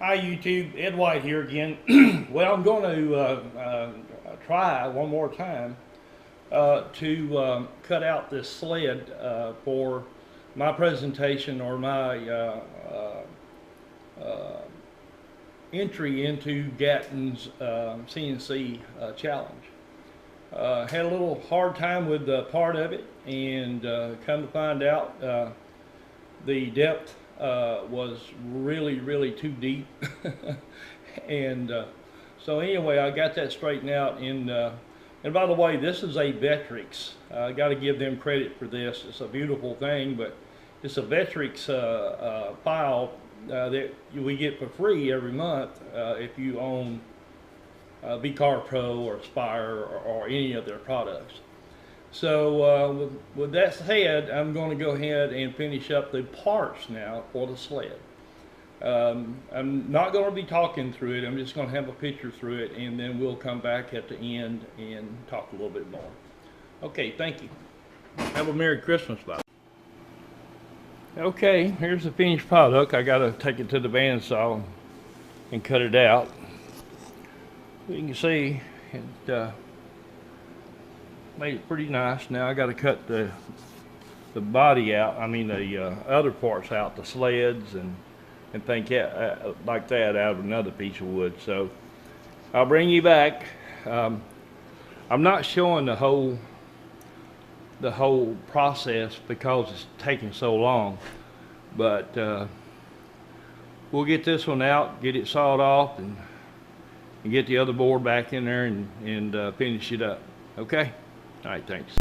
Hi YouTube, Ed White here again. Well, I'm going to try one more time to cut out this sled for my presentation or my entry into Gatton's CNC challenge. Had a little hard time with part of it, and come to find out the depth was really too deep. And so anyway, I got that straightened out. And by the way, this is a Vectrix. I got to give them credit for this. It's a beautiful thing, but it's a Vectrix file that we get for free every month if you own VCar Pro or Spire or any of their products. So with that said, I'm going to go ahead and finish up the parts now for the sled. I'm not going to be talking through it. I'm just going to have a picture through it, and then we'll come back at the end and talk a little bit more. Okay, thank you. Have a Merry Christmas, bye. Okay, here's the finished product. I got to take it to the bandsaw and cut it out. You can see it made it pretty nice. Now I got to cut the body out. I mean the other parts out, the sleds and things like that out of another piece of wood. So I'll bring you back. I'm not showing the whole process because it's taking so long, but we'll get this one out, get it sawed off, and get the other board back in there and finish it up. Okay? All right, thanks.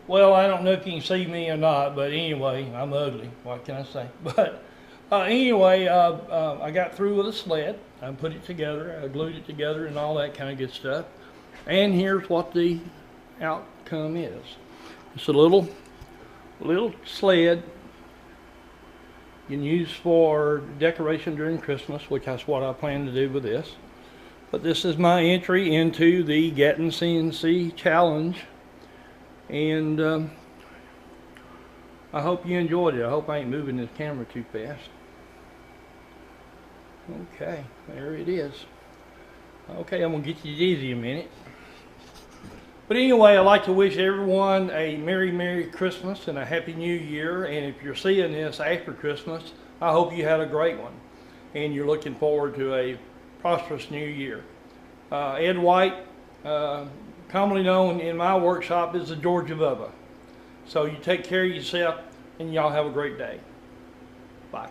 Well, I don't know if you can see me or not, but anyway, I'm ugly. What can I say? But anyway, I got through with a sled. I put it together. I glued it together and all that kind of good stuff. And here's what the outcome is. It's a little sled you can use for decoration during Christmas, which that's what I plan to do with this. But this is my entry into the Gatton CNC challenge. And I hope you enjoyed it. I hope I ain't moving this camera too fast. Okay, there it is. Okay, I'm gonna get you dizzy a minute. But anyway, I'd like to wish everyone a Merry Christmas and a Happy New Year. And if you're seeing this after Christmas, I hope you had a great one. And you're looking forward to a prosperous new year. Ed White, commonly known in my workshop as the Georgia Bubba. So you take care of yourself and y'all have a great day. Bye.